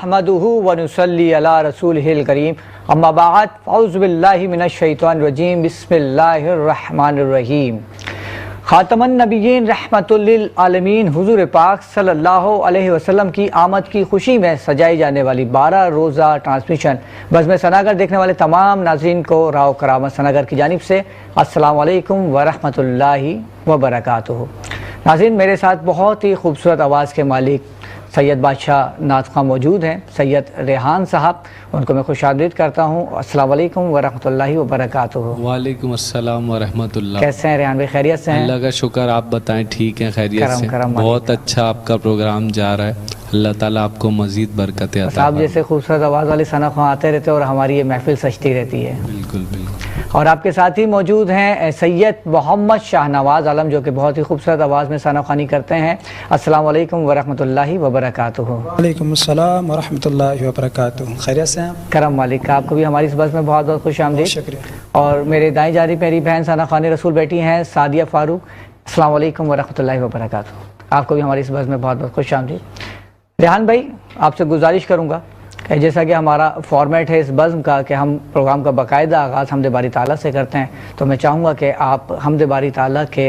نحمدہ ونصلی علی رسولہ الکریم اما بعد اعوذ باللہ من الشیطان الرجیم بسم اللہ الرحمن الرحیم۔ خاتم النبیین رحمت للعالمین حضور پاک صلی اللہ علیہ وسلم کی آمد کی خوشی میں سجائی جانے والی 12 روزہ ٹرانسمیشن بزم ثناگر دیکھنے والے تمام ناظرین کو راہ کرامت ثناگر کی جانب سے السلام علیکم ورحمۃ اللہ وبرکاتہ۔ ناظرین، میرے ساتھ بہت ہی خوبصورت آواز کے مالک سید بادشاہ نعت خواں موجود ہیں، سید ریحان صاحب، ان کو میں خوش آمدید کرتا ہوں۔ السلام علیکم ورحمۃ اللہ وبرکاتہ۔ وعلیکم السلام ورحمۃ اللہ۔ کیسے ہیں ریحان بھائی؟ خیریت سے ہیں؟ اللہ کا شکر، آپ بتائیں ٹھیک ہیں؟ خیریت سے؟ بہت اچھا آپ کا پروگرام جا رہا ہے، اللہ تعالیٰ آپ کو مزید برکتیں عطا فرمائے۔ آپ جیسے خوبصورت آواز والے ثنا خواں آتے رہتے اور ہماری یہ محفل سجتی رہتی ہے۔ بالکل بالکل۔ اور آپ کے ساتھ ہی موجود ہیں سید محمد شاہ نواز عالم، جو کہ بہت ہی خوبصورت آواز میں ثنا خوانی کرتے ہیں۔ السلام علیکم ورحمۃ اللہ وبرکاتہ۔ وعلیکم السلام ورحمۃ اللہ وبرکاتہ۔ خیریت سے ہیں آپ؟ کرم مالک، آپ کو بھی ہماری اس بس میں بہت بہت خوش آمدید۔ شکریہ۔ اور میرے دائیں جانب میری بہن ثنا خوانی رسول بیٹی ہیں سعدیہ فاروق۔ السلام علیکم ورحمۃ اللہ وبرکاتہ، آپ کو بھی ہماری اس بس میں بہت بہت خوش آمدید۔ ریحان بھائی، آپ سے گزارش کروں گا کہ جیسا کہ ہمارا فارمیٹ ہے اس بزم کا کہ ہم پروگرام کا باقاعدہ آغاز حمد باری تعالیٰ سے کرتے ہیں، تو میں چاہوں گا کہ آپ حمد باری تعالیٰ کے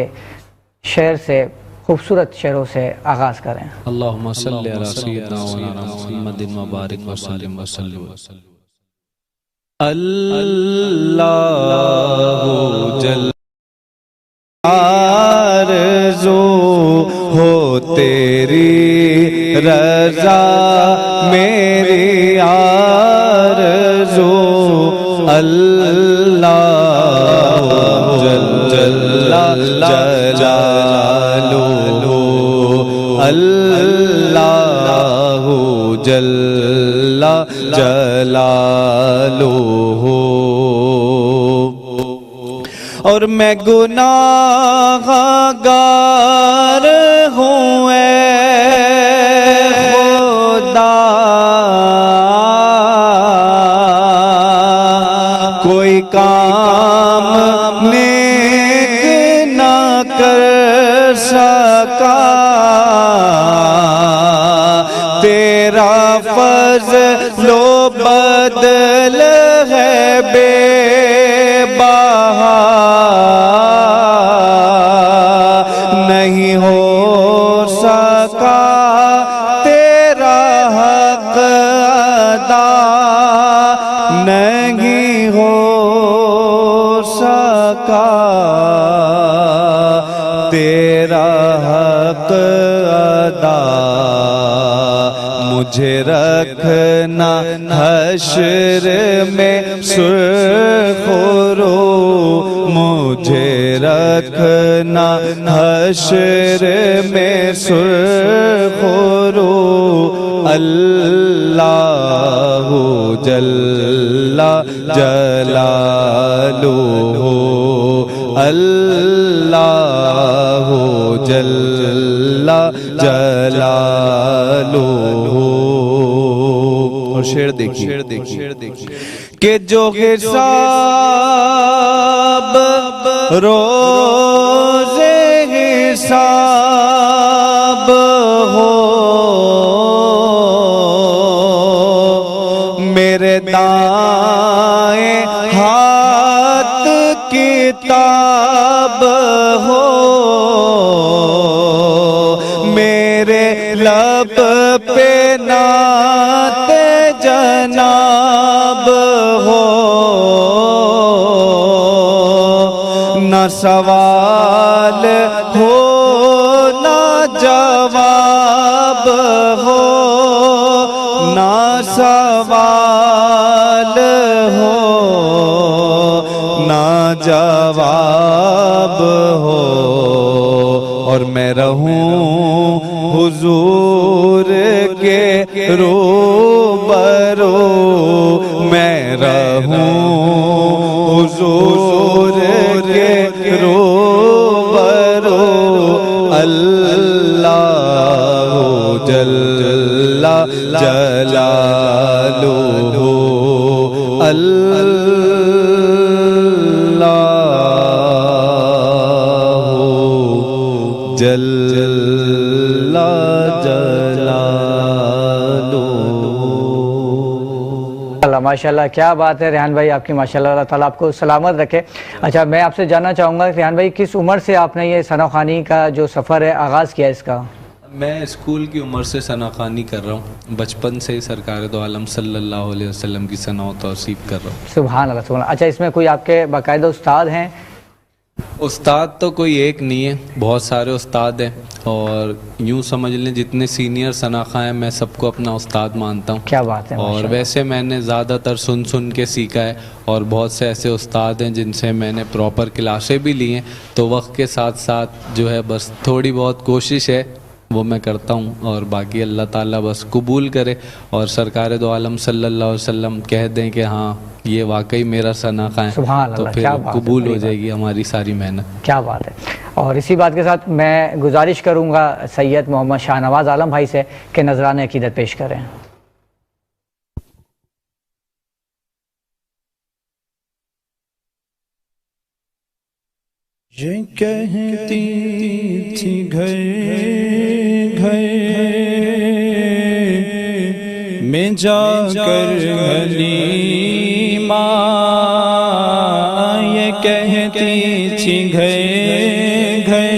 شعر سے، خوبصورت شعروں سے آغاز کریں۔ اللہم صلی علی سیدنا مولانا محمد مبارک وسلم وسلم۔ اللہ جل آرزو ہو تیری رضا، میری آرزو اللہ جل جلالہ، اللہ جل جلالہ۔ اور میں گناہ گار ہوں اے خدا، کوئی کام نیک نہ کر سکا، تیرا فضل و بدل ہے بے بہا، نہیں ہو سکا تیرا حق ادا، نہیں ہو سکا تیرا حق ادا۔ مجھے رکھنا حشر میں سرخ رو، مجھے رکھنا حشر میں سرخ رو، اللہ جل جلالہ، اللہ جل جلالہ۔ اور شعر دیکھیے کہ جو حساب روز حساب ہو، میرے دائیں ہاتھ کتاب ہو، میرے لب پہ نعت جناب ہو، نہ سوال ہو نہ جواب ہو، نہ سوال ہو نہ جواب ہو، اور میں رہوں حضور کے روبرو، میں رہوں حضور کے روبرو، اللہ جل جلالہ، اللہ جل جلالہ۔ اللہ ماشاء اللہ کیا بات ہے ریحان بھائی آپ کی، ماشاء اللہ، اللہ تعالیٰ آپ کو سلامت رکھے۔ اچھا میں آپ سے جاننا چاہوں گا ریحان بھائی کس عمر سے آپ نے یہ ثنا خوانی کا جو سفر ہے آغاز کیا اس کا؟ میں اسکول کی عمر سے ثنا خوانی کر رہا ہوں، بچپن سے ہی سرکار دو عالم صلی اللہ علیہ وسلم کی ثنا و توصیف کر رہا ہوں۔ سبحان اللہ سبحان اللہ۔ اچھا اس میں کوئی آپ کے باقاعدہ استاد ہیں؟ استاد تو کوئی ایک نہیں ہے، بہت سارے استاد ہیں، اور یوں سمجھ لیں جتنے سینئر ثنا خواں ہیں میں سب کو اپنا استاد مانتا ہوں۔ کیا بات ہے، اور ویسے میں نے زیادہ تر سن کے سیکھا ہے، اور بہت سے ایسے استاد ہیں جن سے میں نے پراپر کلاسیں بھی لی ہیں، تو وقت کے ساتھ ساتھ جو ہے بس تھوڑی بہت کوشش ہے وہ میں کرتا ہوں، اور باقی اللہ تعالیٰ بس قبول کرے اور سرکار دو عالم صلی اللہ علیہ وسلم کہہ دیں کہ ہاں یہ واقعی میرا ثنا خواں ہے، تو پھر قبول ہو جائے گی ہماری ساری محنت۔ کیا بات ہے۔ اور اسی بات کے ساتھ میں گزارش کروں گا سید محمد شاہ نواز عالم بھائی سے کہ نذرانِ عقیدت پیش کریں۔ یہ کہتی تھی گھر گھر میں جا کر حلیمہ، یہ کہتی تھی گھر گھر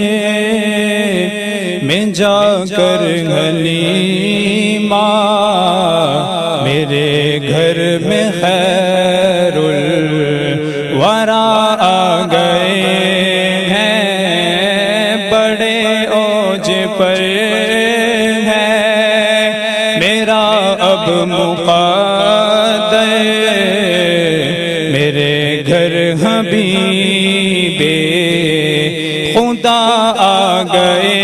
میں جا کر حلیمہ، میرے گھر میں خیر الورا آ گئے ہیں، بڑے اوج پر ہے میرا اب مقدر، میرے گھر حبیب خدا آ گئے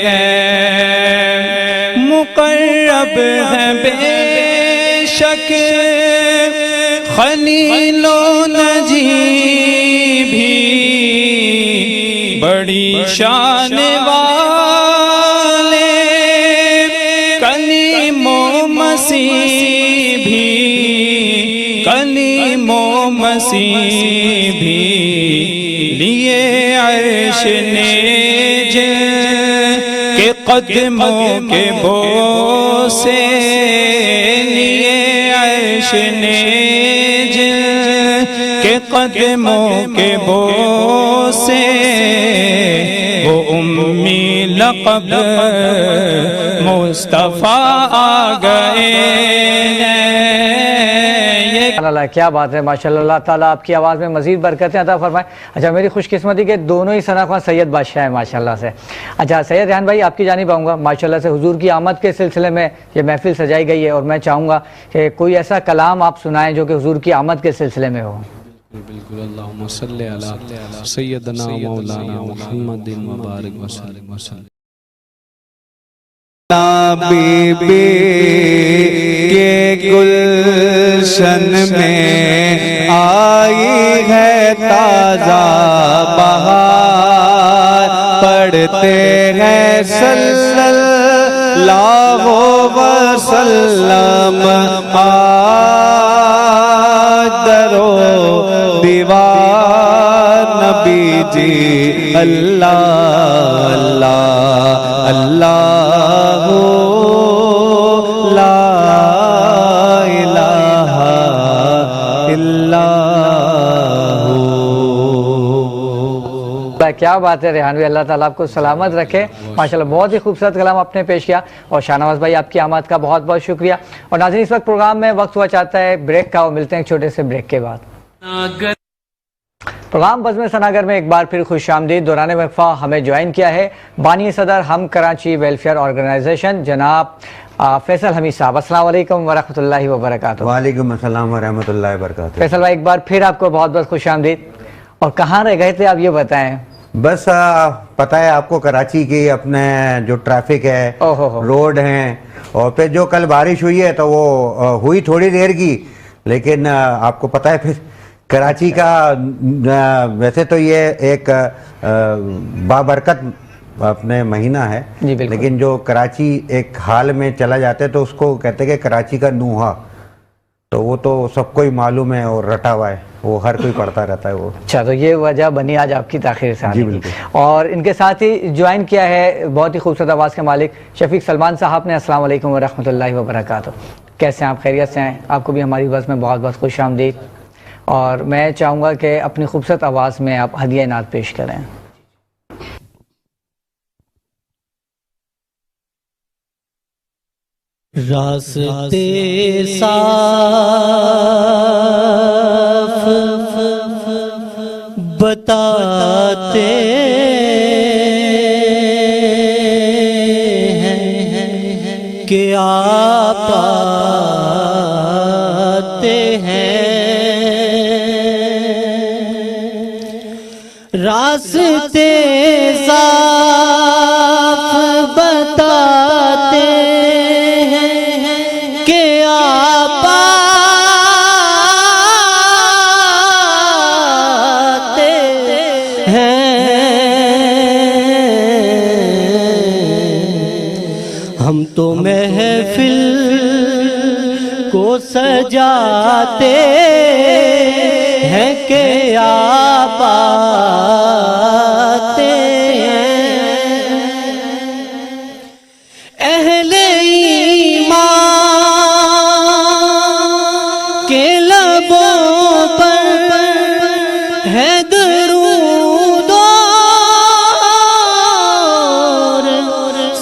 ہیں، مقرب ہے بے شک خلیل و نجی بھی، بڑی شان والے کلیم و مسیح بھی، کلیم و مسیح بھی، لیے عرش نے جن کے قدموں کے بوسے، لیے عرش نے جن کے قدموں کے بوسے، وہ امی لقب مصطفیٰ آ گئے ہیں۔ اللہ کیا بات ہے، ماشاءاللہ، اللہ تعالیٰ آپ کی آواز میں مزید برکتیں عطا فرمائے۔ اچھا میری خوش قسمتی کہ دونوں ہی ثنا خواں سید بادشاہ ہیں ماشاءاللہ سے۔ اچھا سید ریحان بھائی آپ کی جانب آؤں گا، ماشاءاللہ سے حضور کی آمد کے سلسلے میں یہ محفل سجائی گئی ہے، اور میں چاہوں گا کہ کوئی ایسا کلام آپ سنائیں جو کہ حضور کی آمد کے سلسلے میں ہو۔ بالکل، اللہم صلی علی سیدنا مولانا محمد مبارک وسلم۔ بی بی کے گلشن میں آئی ہے تازہ بہار، پڑھتے ہیں صلی اللہ وسلم درو دیوار نبی جی، اللہ اللہ اللہ لا الہ الا اللہ کیا بات ہے ریحان بھائی، اللہ تعالیٰ آپ کو سلامت رکھے، ماشاءاللہ بہت ہی خوبصورت کلام آپ نے پیش کیا، اور شاہ نواز بھائی آپ کی آمد کا بہت بہت شکریہ۔ اور ناظرین اس وقت پروگرام میں وقت ہوا چاہتا ہے بریک کا، اور ملتے ہیں ایک چھوٹے سے بریک کے بعد۔ پروگرام بزم ثناگر میں ایک بار پھر خوش آمدید۔ دوران وقفہ ہمیں جوائن کیا ہے بانی صدر ہم کراچی ویلفیئر آرگنائزیشن جناب فیصل حمید صاحب۔ السلام علیکم ورحمۃ اللہ وبرکاتہ۔ وعلیکم السلام ورحمۃ اللہ وبرکاتہ۔ فیصل بھائی ایک بار پھر آپ کو بہت بہت خوش آمدید، اور کہاں رہ گئے تھے آپ یہ بتائیں؟ بس پتہ ہے آپ کو کراچی کی اپنے جو ٹریفک ہے، روڈ ہیں، اور پھر جو کل بارش ہوئی ہے تو وہ ہوئی تھوڑی دیر کی، لیکن آپ کو پتہ ہے پھر کراچی کا ویسے تو یہ ایک بابرکت اپنے مہینہ ہے، لیکن جو کراچی ایک حال میں چلا جاتا ہے تو اس کو کہتے ہیں کہ کراچی کا نوحہ، تو وہ تو سب کو ہی معلوم ہے اور رٹا ہوا ہے، وہ ہر کوئی پڑھتا رہتا ہے وہ۔ اچھا تو یہ وجہ بنی آج آپ کی تاخیر سے آنے کی۔ اور ان کے ساتھ ہی جوائن کیا ہے بہت ہی خوبصورت آواز کے مالک شفیق سلمان صاحب نے۔ السلام علیکم ورحمۃ اللہ وبرکاتہ۔ کیسے ہیں آپ؟ خیریت سے ہیں؟ آپ کو بھی ہماری بس میں بہت بہت خوش آمدید، اور میں چاہوں گا کہ اپنی خوبصورت آواز میں آپ ہدیہ نعت پیش کریں۔ راستے صاف بتاتے ہیں کہ آپ آتے ہیں، راستے صاف بتاتے ہم تو محفل کو سجاتے ہیں کہ آپ آتے ہیں، اہل ایمان کے لبوں پر ہے درود اور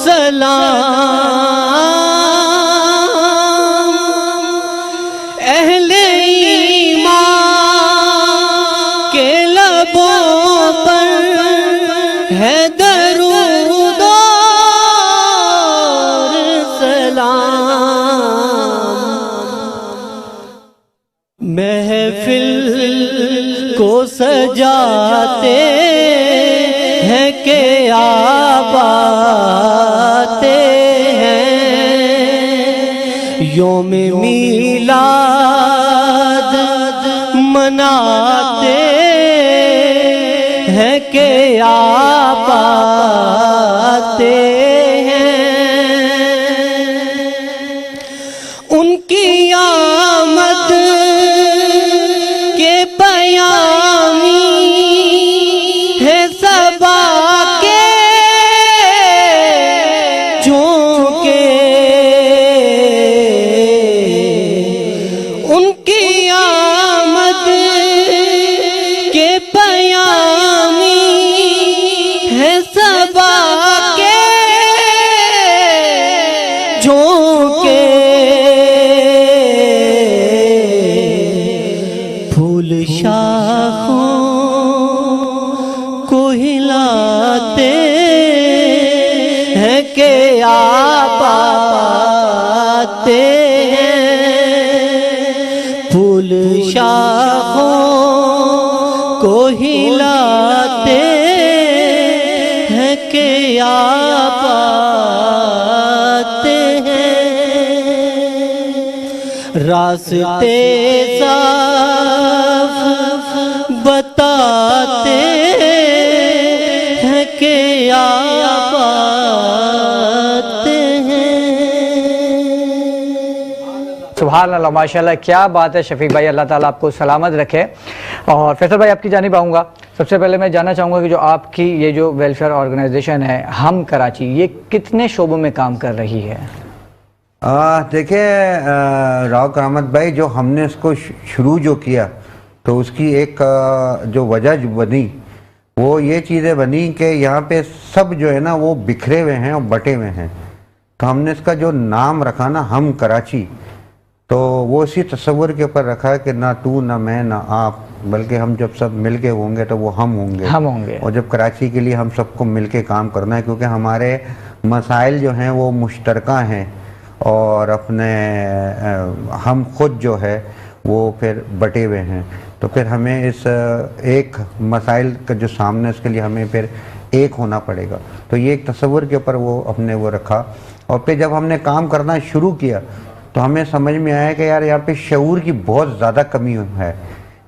سلام، اہل ایمان کے لبوں پر ہے درود اور سلام، محفل کو سجاتے ہیں کہ آپ آتے ہیں، یوم میلاد مناتے ہیں کہ آپ آتے ہیں، ان کی آمد کے پیامی ہے صبا کے جھونکے، ان کی آمد کے پیامی ہے صبا کے جھونکے، پھول شاخوں کو ہلاتے ہیں کہ آپ آتے ہیں، پھول شاخوں کو ہلاتے ہیں کہ آپ آتے ہیں، راستے صاف بتاتے ہیں کہ آپ آتے ہیں۔ سبحان اللہ، ماشاءاللہ، کیا بات ہے شفیق بھائی، اللہ تعالیٰ آپ کو سلامت رکھے۔ اور فیصل بھائی، آپ کی جانب آؤں گا۔ سب سے پہلے میں جاننا چاہوں گا کہ جو آپ کی یہ جو ویلفیئر آرگنائزیشن ہے ہم کراچی، یہ کتنے شعبوں میں کام کر رہی ہے؟ دیکھیں راؤ کرامت بھائی، جو ہم نے اس کو شروع جو کیا تو اس کی ایک جو وجہ بنی وہ یہ چیزیں بنی کہ یہاں پہ سب جو ہے نا وہ بکھرے ہوئے ہیں اور بٹے ہوئے ہیں، تو ہم نے اس کا جو نام رکھا نا ہم کراچی، تو وہ اسی تصور کے اوپر رکھا ہے کہ نہ تو نہ میں نہ آپ، بلکہ ہم جب سب مل کے ہوں گے تو وہ ہم ہوں گے، اور جب کراچی کے لیے ہم سب کو مل کے کام کرنا ہے، کیونکہ ہمارے مسائل جو ہیں وہ مشترکہ ہیں اور اپنے ہم خود جو ہے وہ پھر بٹے ہوئے ہیں، تو پھر ہمیں اس ایک مسائل کا جو سامنے اس کے لیے ہمیں پھر ایک ہونا پڑے گا، تو یہ ایک تصور کے اوپر وہ اپنے وہ رکھا، اور پھر جب ہم نے کام کرنا شروع کیا تو ہمیں سمجھ میں آیا کہ یار یہاں پہ شعور کی بہت زیادہ کمی ہے،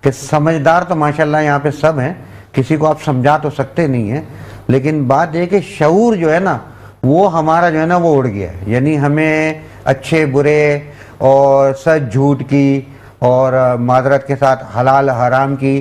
کہ سمجھدار تو ماشاءاللہ یہاں پہ سب ہیں، کسی کو آپ سمجھا تو سکتے نہیں ہیں، لیکن بات یہ کہ شعور جو ہے نا وہ ہمارا جو ہے نا وہ اڑ گیا ہے، یعنی ہمیں اچھے برے اور سچ جھوٹ کی اور معذرت کے ساتھ حلال حرام کی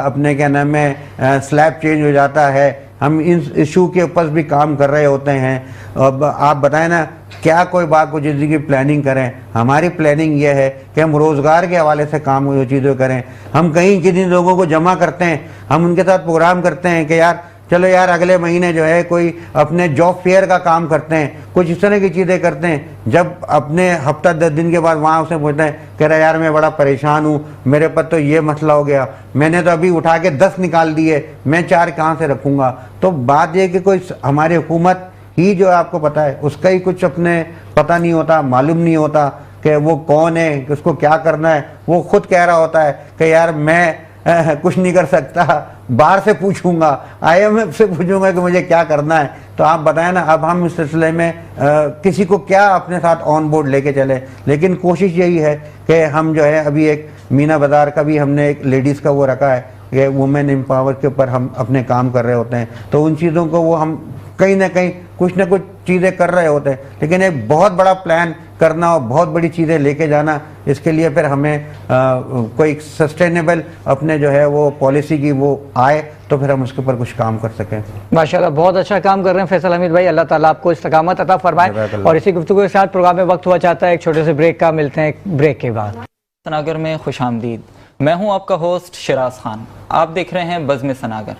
اپنے کیا نام ہے سلیب چینج ہو جاتا ہے. ہم ان ایشو کے اوپر بھی کام کر رہے ہوتے ہیں. اب آپ بتائیں نا کیا کوئی بات کو زندگی کی پلاننگ کریں. ہماری پلاننگ یہ ہے کہ ہم روزگار کے حوالے سے کام وہ چیزیں کریں. ہم کہیں کتنے لوگوں کو جمع کرتے ہیں, ہم ان کے ساتھ پروگرام کرتے ہیں کہ یار چلو یار اگلے مہینے جو ہے کوئی اپنے جاب فیئر کا کام کرتے ہیں, کچھ اس طرح کی چیزیں کرتے ہیں. جب اپنے ہفتہ 10 دن کے بعد وہاں اسے پوچھتے ہیں کہہ رہا یار میں بڑا پریشان ہوں, میرے پر تو یہ مسئلہ ہو گیا, میں نے تو ابھی اٹھا کے 10 نکال دیے, میں 4 کہاں سے رکھوں گا. تو بات یہ کہ کوئی ہماری حکومت ہی جو آپ کو پتہ ہے اس کا ہی کچھ اپنے پتہ نہیں ہوتا, معلوم نہیں ہوتا کہ وہ کون ہے, کہ اس کو کیا کرنا ہے. وہ خود کہہ رہا ہوتا ہے کہ یار میں کچھ نہیں کر سکتا, باہر سے پوچھوں گا, IMF سے پوچھوں گا کہ مجھے کیا کرنا ہے. تو آپ بتائیں نا اب ہم اس سلسلے میں کسی کو کیا اپنے ساتھ آن بورڈ لے کے چلے. لیکن کوشش یہی ہے کہ ہم جو ہے ابھی ایک مینا بازار کا بھی ہم نے ایک لیڈیز کا وہ رکھا ہے کہ وومن امپاور کے اوپر ہم اپنے کام کر رہے ہوتے ہیں. تو ان چیزوں کو وہ ہم کہیں نہ کہیں کچھ نہ کچھ چیزیں کر رہے ہوتے ہیں. لیکن ایک بہت بڑا پلان کرنا اور بہت بڑی چیزیں لے کے جانا, اس کے لیے پھر ہمیں کوئی سسٹینیبل اپنے جو ہے وہ پالیسی کی وہ آئے تو پھر ہم اس کے اوپر کچھ کام کر سکیں. ماشاءاللہ بہت اچھا کام کر رہے ہیں فیصل حمید بھائی, اللہ تعالیٰ آپ کو استقامت عطا فرمائے. اور اسی گفتگو کے ساتھ پروگرام میں وقت ہوا چاہتا ہے ایک چھوٹے سے بریک کا, ملتے ہیں ایک بریک کے بعد. سناگر میں خوش آمدید. میں ہوں آپ کا ہوسٹ شراز خان. آپ دیکھ رہے ہیں بزم سناگر.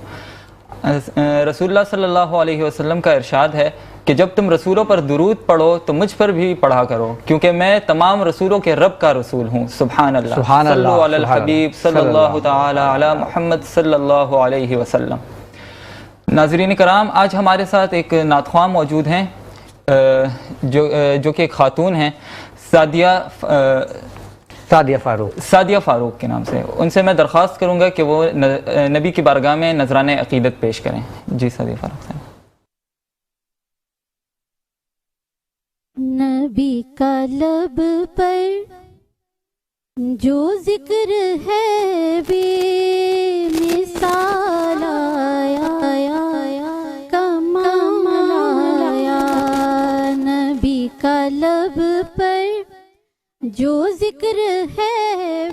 رسول اللہ صلی اللہ علیہ وسلم کا ارشاد ہے کہ جب تم رسولوں پر درود پڑھو تو مجھ پر بھی پڑھا کرو, کیونکہ میں تمام رسولوں کے رب کا رسول ہوں. سبحان اللہ. سبحان اللہ. صلو علی الحبیب صلی اللہ تعالی علی محمد صلی اللہ علیہ وسلم. ناظرین کرام, آج ہمارے ساتھ ایک نعت خواں موجود ہیں جو کہ ایک خاتون ہیں, سعدیہ فاروق کے نام سے. ان سے میں درخواست کروں گا کہ وہ نبی کی بارگاہ میں نذران عقیدت پیش کریں. جی سعدیہ فاروق صاحب. نبی کا لب پر جو ذکر ہے بے مثال آیا, کمال آیا. نبی کا لب پر جو ذکر ہے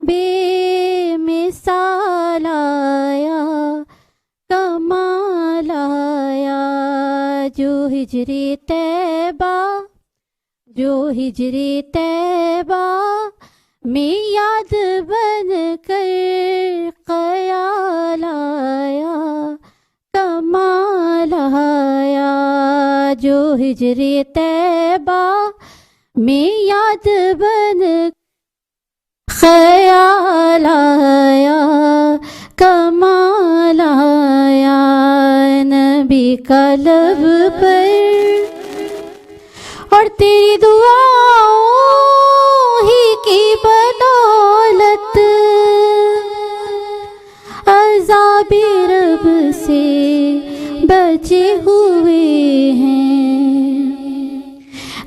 بے مثال آیا, کمال آیا. جو ہجری طیبہ میں یاد بن کر خیال آیا, کمال آیا. جو ہجری طیبہ میں یاد بن خیال آیا, کمال آیا. نبی کا لب پر اور تیری دعاؤں ہی کی بدولت عذاب رب سے بچے ہوئے ہیں.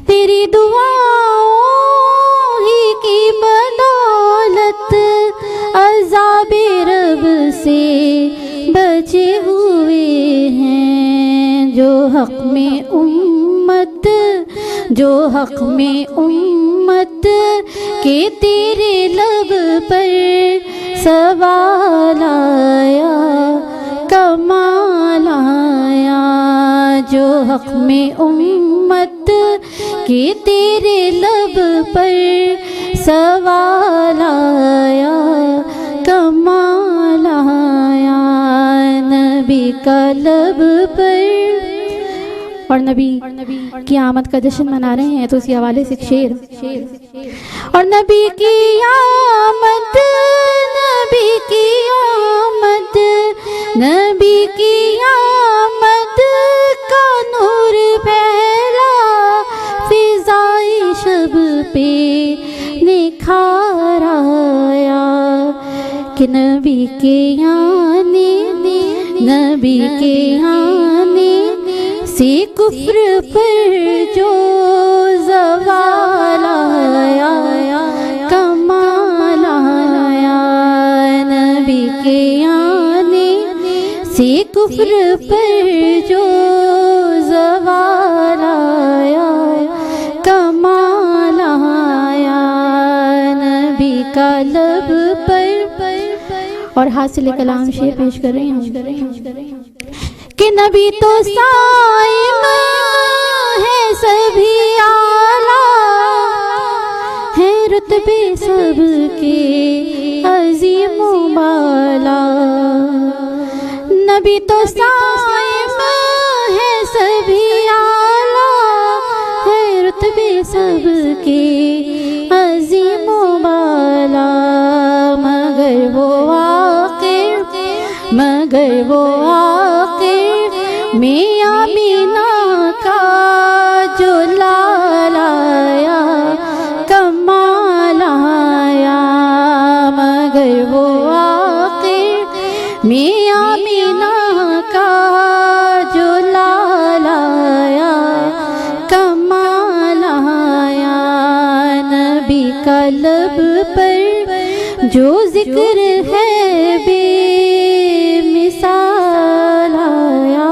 تیری دعاؤں ہی کی بدولت عذاب رب سے بچے ہوئے ہیں. جو حق میں امت کے تیرے لب پر سوال آیا, کمال آیا. جو حق میں امت کے تیرے لب پر سوال آیا, کمال آیا. نبی کا لب پر, اور نبی کی آمد کا جشن منا رہے ہیں تو اسی حوالے سے ایک شعر. اور نبی کی آمد, نبی کی آمد, نبی کی آمد کا نور پھیلا فضائی شب پہ نکھار آیا. کہ نبی کے آنے, نبی کے آنے سے کفر پر جو زوال آیا, کمال آیا. نبی کے آنے سے کفر پر جو زوال آیا, کمال آیا. نبی کا لب پر اور حاصل کلام شعر پیش کر رہی ہوں کہ نبی تو صائم ہے سبھی اعلیٰ ہے رتبے سب کے عظیم و بالا نبی تو صائم ہے سبھی اعلیٰ ہے رتبے سب کے عظیم و بالا مگر وہ آخر میں آمینہ کا جو لال آیا کمال آیا مگر وہ آخر میں آمینہ کا جو لال آیا کمال آیا نبی کا لب پر جو ذکر ہے بے مثال آیا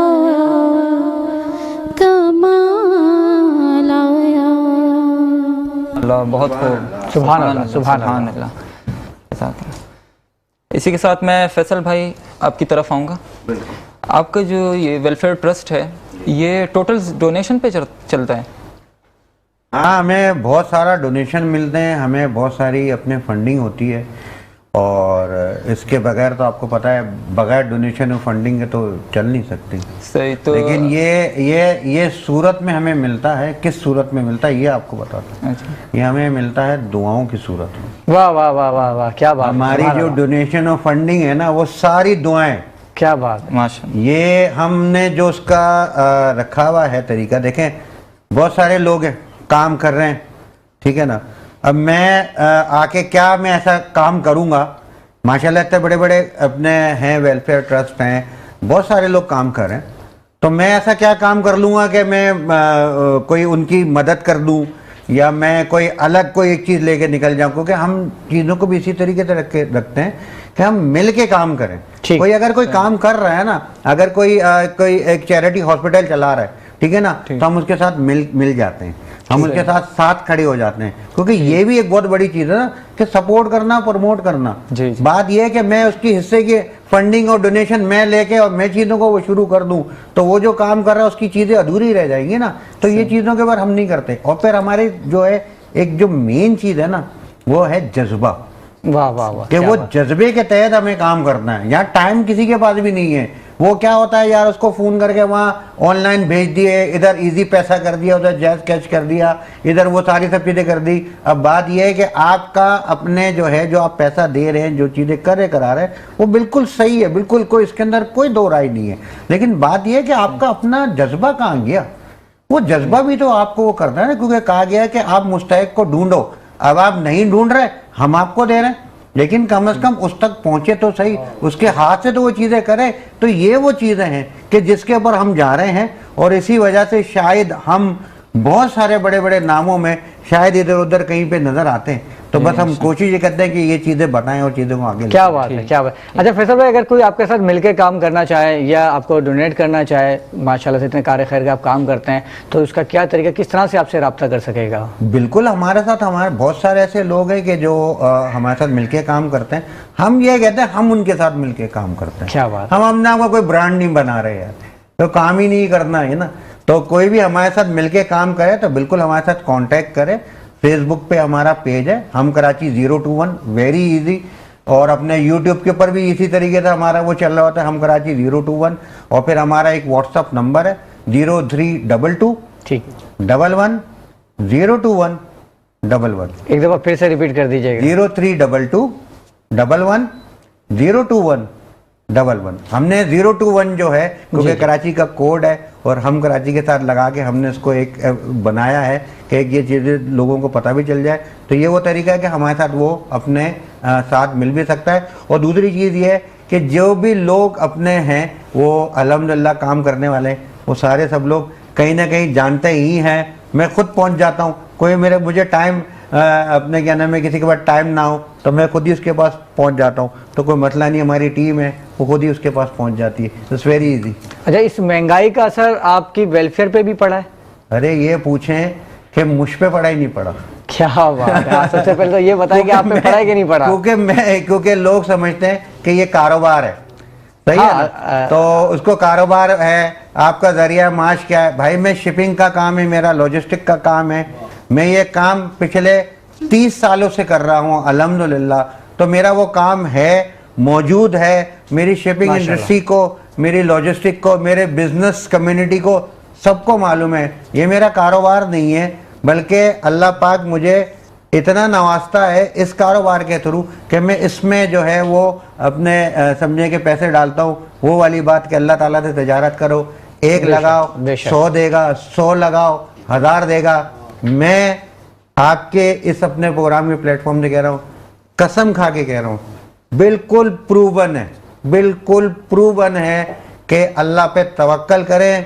کمال آیا. اللہ بہت خوب. سبحان اللہ سبحان اللہ. اسی کے ساتھ میں فیصل بھائی آپ کی طرف آؤں گا. آپ کا جو یہ ویلفیئر ٹرسٹ ہے یہ ٹوٹل ڈونیشن پہ چلتا ہے؟ ہاں ہمیں بہت سارا ڈونیشن ملتے ہیں, ہمیں بہت ساری اپنے فنڈنگ ہوتی ہے, اور اس کے بغیر تو آپ کو پتہ ہے بغیر ڈونیشن اور فنڈنگ کے تو چل نہیں سکتی. صحیح. تو لیکن یہ صورت میں ہمیں ملتا ہے. کس صورت میں ملتا ہے یہ آپ کو بتاتا ہوں. یہ ہمیں ملتا ہے دعاؤں کی صورت میں. واہ واہ واہ واہ واہ کیا بات. ہماری جو ڈونیشن اور فنڈنگ ہے نا وہ ساری دعائیں. کیا بات. ماشاءاللہ. یہ ہم نے جو اس کا رکھا ہوا ہے طریقہ, دیکھیں بہت سارے لوگ ہیں کام کر رہے ہیں, ٹھیک ہے نا. اب میں آ کے کیا میں ایسا کام کروں گا, ماشاءاللہ اتنے بڑے بڑے اپنے ہیں ویلفیئر ٹرسٹ ہیں, بہت سارے لوگ کام کر رہے ہیں, تو میں ایسا کیا کام کر لوں گا کہ میں کوئی ان کی مدد کر دوں یا میں کوئی الگ کوئی ایک چیز لے کے نکل جاؤں, کیونکہ ہم چیزوں کو بھی اسی طریقے سے رکھتے ہیں کہ ہم مل کے کام کریں. کوئی اگر کوئی کام کر رہا ہے نا, اگر کوئی ایک چیریٹی ہاسپٹل چلا رہا ہے, ٹھیک ہے نا, تو ہم اس کے ساتھ مل جاتے ہیں, ہم اس کے ساتھ کھڑے ہو جاتے ہیں, کیونکہ یہ بھی ایک بہت بڑی چیز ہے نا کہ سپورٹ کرنا, پروموٹ کرنا. بات یہ ہے کہ میں اس کی حصے کی فنڈنگ اور ڈونیشن میں لے کے اور میں چیزوں کو وہ شروع کر دوں تو وہ جو کام کر رہا ہے اس کی چیزیں ادھوری رہ جائیں گی نا. تو یہ چیزوں کے بعد ہم نہیں کرتے. اور پھر ہمارے جو ہے ایک جو مین چیز ہے نا وہ ہے جذبہ. واہ واہ واہ. کہ وہ جذبے کے تحت ہمیں کام کرنا ہے. یہاں ٹائم کسی کے پاس بھی نہیں ہے. وہ کیا ہوتا ہے یار, اس کو فون کر کے وہاں آن لائن بھیج دیے, ادھر ایزی پیسہ کر دیا, ادھر جیز کیش کر دیا, ادھر وہ ساری سب چیزیں کر دی. اب بات یہ ہے کہ آپ کا اپنے جو ہے جو آپ پیسہ دے رہے ہیں, جو چیزیں کرا رہے ہیں وہ بالکل صحیح ہے, بالکل کوئی اس کے اندر کوئی دو رائے نہیں ہے. لیکن بات یہ ہے کہ آپ کا اپنا جذبہ کہاں گیا. وہ جذبہ بھی تو آپ کو وہ کرنا ہے نا, کیونکہ کہا گیا ہے کہ آپ مستحق کو ڈھونڈو. اب آپ نہیں ڈھونڈ رہے, ہم آپ کو دے رہے ہیں, لیکن کم از کم اس تک پہنچے تو صحیح, اس کے ہاتھ سے تو وہ چیزیں کرے. تو یہ وہ چیزیں ہیں کہ جس کے اوپر ہم جا رہے ہیں, اور اسی وجہ سے شاید ہم بہت سارے بڑے بڑے ناموں میں شاید ادھر ادھر کہیں پہ نظر آتے ہیں. تو بس ہم کوشش یہ کرتے ہیں کہ یہ چیزیں بتائیں اور چیزوں کو آگے. کیا بات ہے, کیا بات. اچھا فیصل بھائی, اگر کوئی آپ کے ساتھ مل کے کام کرنا چاہے یا آپ کو ڈونیٹ کرنا چاہے, ماشاءاللہ سے اتنے کار خیر کے آپ کام کرتے ہیں, تو اس کا کیا طریقہ, کس طرح سے آپ سے رابطہ کر سکے گا؟ بالکل, ہمارے بہت سارے ایسے لوگ ہیں کہ جو ہمارے ساتھ مل کے کام کرتے ہیں. ہم یہ کہتے ہیں ہم ان کے ساتھ مل کے کام کرتے ہیں. کیا بات. ہم اپنا کوئی برانڈ نہیں بنا رہے ہیں, تو کام ہی نہیں کرنا ہے نا. تو کوئی بھی ہمارے ساتھ مل کے کام کرے تو بالکل ہمارے ساتھ کانٹیکٹ کرے. فیس بک پہ ہمارا پیج ہے ہم کراچی 021, ویری ایزی. اور اپنے یوٹیوب کے اوپر بھی اسی طریقے سے ہمارا وہ چل رہا ہوتا ہے, ہم کراچی 021. اور پھر ہمارا ایک واٹس ایپ نمبر ہے 0322 11 021 11. ایک دفعہ پھر سے ریپیٹ کر دیجیے گا. 0322 11 021 11. ہم نے 021 جو ہے کیونکہ کراچی کا کوڈ ہے, اور ہم کراچی کے ساتھ لگا کے ہم نے اس کو ایک بنایا ہے کہ یہ چیزیں لوگوں کو پتہ بھی چل جائے. تو یہ وہ طریقہ ہے کہ ہمارے ساتھ وہ اپنے ساتھ مل بھی سکتا ہے. اور دوسری چیز یہ ہے کہ جو بھی لوگ اپنے ہیں وہ الحمدللہ کام کرنے والے, وہ سارے سب لوگ کہیں نہ کہیں جانتے ہی ہیں. میں خود پہنچ جاتا ہوں, کوئی مجھے ٹائم اپنے کیا نام ہے کسی کے پاس ٹائم نہ ہو تو میں خود ہی اس کے پاس پہنچ جاتا ہوں. تو کوئی مسئلہ نہیں, ہماری ٹیم ہے وہ خود ہی اس کے پاس پہنچ جاتی ہے. It's very easy. اچھا, اس مہنگائی کا اثر آپ کی ویلفیئر پہ بھی پڑا ہے؟ ارے یہ پوچھیں کہ مجھ پہ پڑا ہی نہیں پڑا. کیا بات ہے. سب سے پہلے تو یہ بتائیں کہ آپ پہ پڑا ہے کہ نہیں پڑا. کیونکہ لوگ سمجھتے ہیں کہ یہ کاروبار ہے، صحیح ہے نا؟ تو اس کو کاروبار ہے، آپ کا ذریعہ معاش کیا ہے؟ بھائی میں شپنگ کا کام ہے میرا، لاجسٹک کا کام ہے، میں یہ کام پچھلے 30 سالوں سے کر رہا ہوں الحمدللہ، تو میرا وہ کام ہے، موجود ہے، میری شپنگ انڈسٹری کو، میری لاجسٹک کو، میرے بزنس کمیونٹی کو سب کو معلوم ہے یہ میرا کاروبار نہیں ہے، بلکہ اللہ پاک مجھے اتنا نوازتا ہے اس کاروبار کے تھرو کہ میں اس میں جو ہے وہ اپنے سمجھے کہ پیسے ڈالتا ہوں۔ وہ والی بات کہ اللہ تعالیٰ سے تجارت کرو، 1 لگاؤ 100 دے گا، 100 لگاؤ 1000 دے گا۔ میں آپ کے اس اپنے پروگرام کے پلیٹ فارم سے کہہ رہا ہوں، قسم کھا کے کہہ رہا ہوں، بالکل پروون ہے، بالکل پروون ہے کہ اللہ پہ توکل کریں،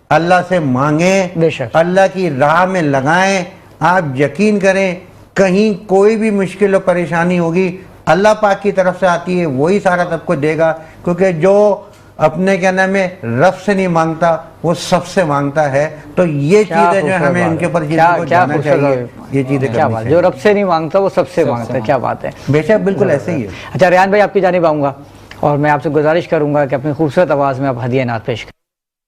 اللہ سے مانگیں، اللہ کی راہ میں لگائیں۔ آپ یقین کریں کہیں کوئی بھی مشکل و پریشانی ہوگی اللہ پاک کی طرف سے آتی ہے، وہی سارا سب کو دے گا، کیونکہ جو اپنے کیا نام ہے رب سے نہیں مانگتا وہ سب سے مانگتا ہے۔ تو یہ چیزیں جو ہمیں ان کے اوپر چیزوں کو جاننا چاہیے، یہ چیزیں کرنی چاہیے۔ جو رب سے نہیں مانگتا وہ سب سے مانگتا ہے، کیا بات ہے، بے شک بالکل ایسے ہی ہے۔ اچھا ریان بھائی آپ کی جانب آؤں گا اور میں آپ سے گزارش کروں گا کہ اپنی خوبصورت آواز میں آپ ہدیہ نعت پیش کریں۔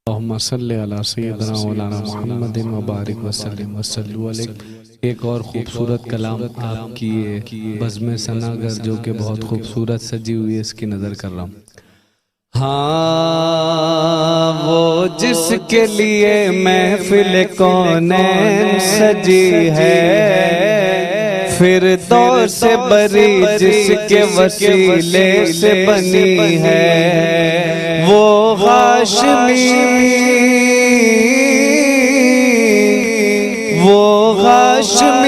اللہم صلی علی سیدنا مولانا محمد وبارک وسلم وصلوا علیہ۔ ایک اور خوبصورت کلام آپ کی بزم ثناگر جو کہ بہت خوبصورت سجی ہوئی ہے، اس کی نظر کر رہا ہوں۔ ہاں وہ جس کے لیے محفل کونین سجی ہے، فردوس سے بری جس کے وسیلے سے بنی ہے، وہ ہاشمی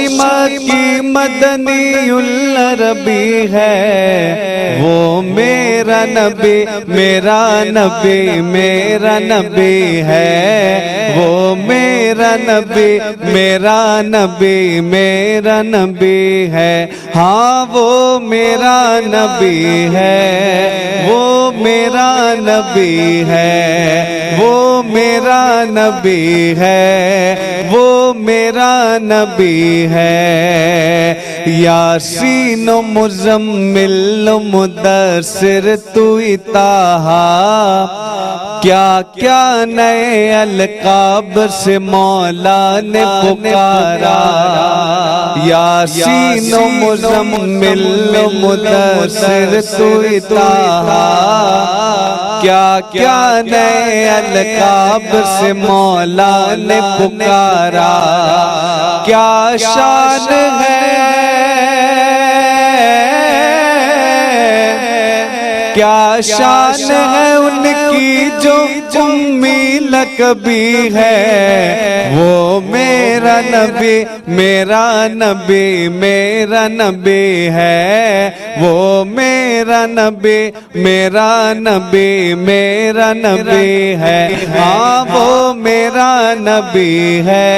مکی مدنی العربی ہے، وہ میرا نبی میرا نبی میرا نبی ہے، وہ میرا نبی میرا نبی میرا نبی ہے، ہاں وہ میرا نبی ہے، وہ میرا نبی ہے، وہ میرا نبی ہے، وہ میرا نبی ہے۔ یاسین و مزمل و مدثر توئی طٰہٰ، کیا کیا نئے القاب سے مولا نے پکارا، یاسین و مزمل و مدثر توئی طٰہٰ، کیا کیا نئے القاب سے مولا نے پکارا، کیا شان ہے کیا شان ہے ان کی جو امی لقبی ہے، وہ میرا نبی میرا نبی میرا نبی ہے، وہ میرا نبی میرا نبی میرا نبی ہے، ہاں وہ میرا نبی ہے،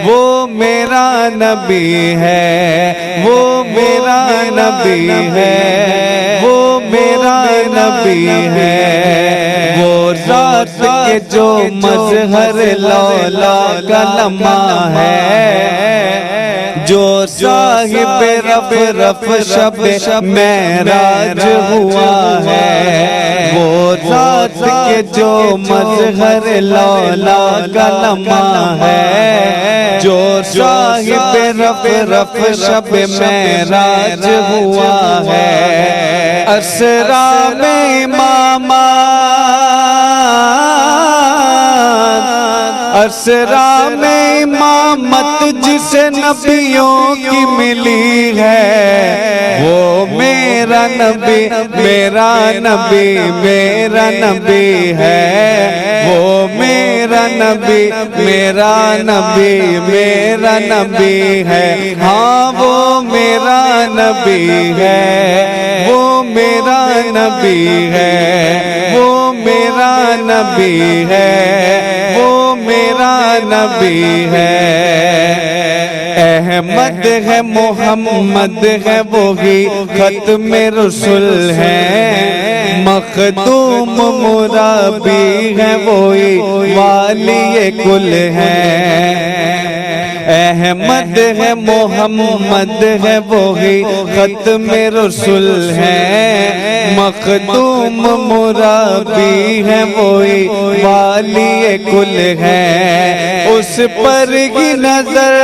وہ میرا نبی ہے، وہ میرا نبی ہے، وہ میرا نبی ہے، وہ ذات کے جو مظہر لولا کا لمحہ ہے، جو صاحب رف شب معراج ہوا ہے، وہ ذات کے جو مظہر لولا کا لمحہ ہے، جو صاحب رف شب معراج ہوا ہے، اسرا میں امامات، اسرا میں امامت جسے نبیوں کی ملی ہے، وہ میرا نبی میرا نبی میرا نبی ہے، وہ میرا نبی میرا نبی میرا نبی ہے، ہاں وہ میرا نبی ہے، وہ میرا نبی ہے، وہ میرا نبی ہے، وہ میرا نبی ہے۔ احمد ہے محمد ہے وہی ختم رسول ہے، مخدوم مرابی ہے وہی والی کل ہے، احمد ہے محمد ہے وہی ختم رسول ہے مخدوم مرابی ہے وہی والی کل ہے اس پر کی نظر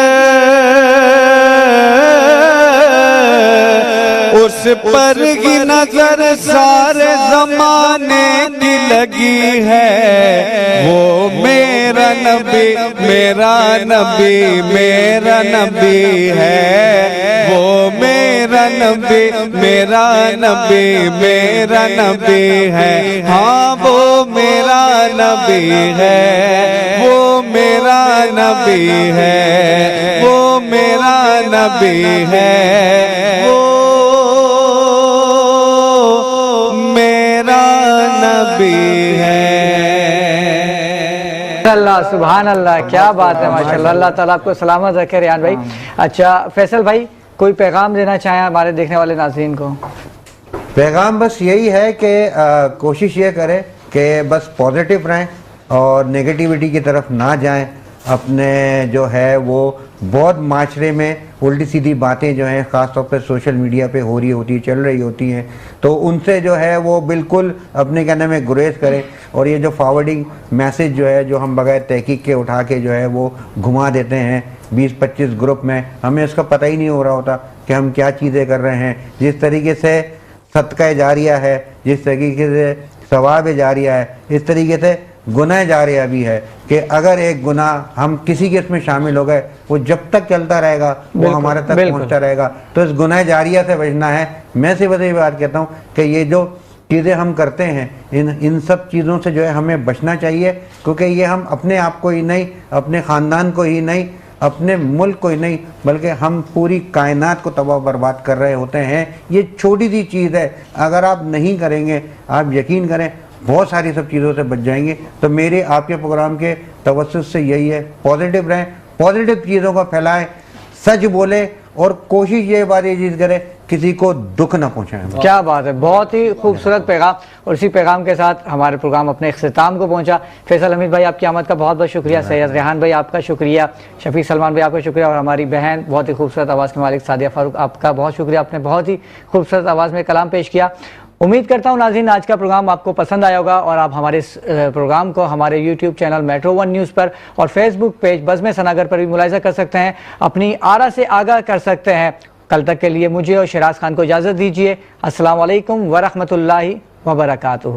اس پر کی نظر سارے زمانے کی لگی ہے وہ میرا نبی میرا نبی میرا نبی ہے وہ میرا نبی میرا نبی میرا نبی ہے ہاں وہ میرا نبی ہے وہ میرا نبی ہے وہ میرا نبی ہے وہ اللہ سبحان اللہ کیا بات ہے ماشاءاللہ اللہ تعالیٰ آپ کو سلامت رکھے ریان بھائی اچھا فیصل بھائی کوئی پیغام دینا چاہیں ہمارے دیکھنے والے ناظرین کو پیغام بس یہی ہے کہ کوشش یہ کریں کہ بس پازیٹیو رہیں اور نیگیٹیوٹی کی طرف نہ جائیں اپنے جو ہے وہ بہت معاشرے میں الٹی سیدھی باتیں جو ہیں خاص طور پہ سوشل میڈیا پہ ہو رہی ہوتی چل رہی ہوتی ہیں تو ان سے جو ہے وہ بالکل اپنے کہنے میں گریز کریں اور یہ جو فارورڈنگ میسج جو ہے جو ہم بغیر تحقیق کے اٹھا کے جو ہے وہ گھما دیتے ہیں 20-25 گروپ میں ہمیں اس کا پتہ ہی نہیں ہو رہا ہوتا کہ ہم کیا چیزیں کر رہے ہیں جس طریقے سے صدقہ جاریہ ہے جس طریقے سے ثواب جاریہ ہے اس طریقے سے گناہ جاریہ بھی ہے کہ اگر ایک گناہ ہم کسی کے اس میں شامل ہو گئے وہ جب تک چلتا رہے گا وہ ہمارے تک پہنچتا رہے گا تو اس گناہ جاریہ سے بچنا ہے میں صرف یہ بات کہتا ہوں کہ یہ جو چیزیں ہم کرتے ہیں ان سب چیزوں سے جو ہے ہمیں بچنا چاہیے کیونکہ یہ ہم اپنے آپ کو ہی نہیں اپنے خاندان کو ہی نہیں اپنے ملک کو ہی نہیں بلکہ ہم پوری کائنات کو تباہ برباد کر رہے ہوتے ہیں یہ چھوٹی سی چیز ہے اگر آپ نہیں کریں گے آپ یقین کریں بہت ساری سب چیزوں سے بچ جائیں گے تو میرے آپ کے پروگرام کے توسط سے یہی ہے پازیٹیو رہیں پازیٹیو چیزوں کو پھیلائیں سچ بولیں اور کوشش یہ بات یہ چیز کریں کسی کو دکھ نہ پہنچائیں کیا بات ہے بہت ہی خوبصورت پیغام اور اسی پیغام کے ساتھ ہمارے پروگرام اپنے اختتام کو پہنچا فیصل حمید بھائی آپ کی آمد کا بہت بہت شکریہ سید ریحان بھائی آپ کا شکریہ شفیق سلمان بھائی آپ کا شکریہ اور ہماری بہن بہت ہی خوبصورت آواز کے مالک سعدیہ فاروق آپ کا بہت شکریہ آپ نے بہت ہی خوبصورت آواز میں کلام پیش کیا امید کرتا ہوں ناظرین آج کا پروگرام آپ کو پسند آیا ہوگا اور آپ ہمارے اس پروگرام کو ہمارے YouTube channel Metro One News پر اور فیس بک پیج بزم سناگر پر بھی ملاحظہ کر سکتے ہیں اپنی آرا سے آگاہ کر سکتے ہیں کل تک کے لیے مجھے اور شراز خان کو اجازت دیجیے السلام علیکم ورحمۃ اللہ وبرکاتہ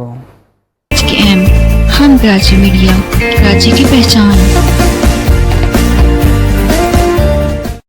ہم کراچی میڈیا کراچی کی پہچان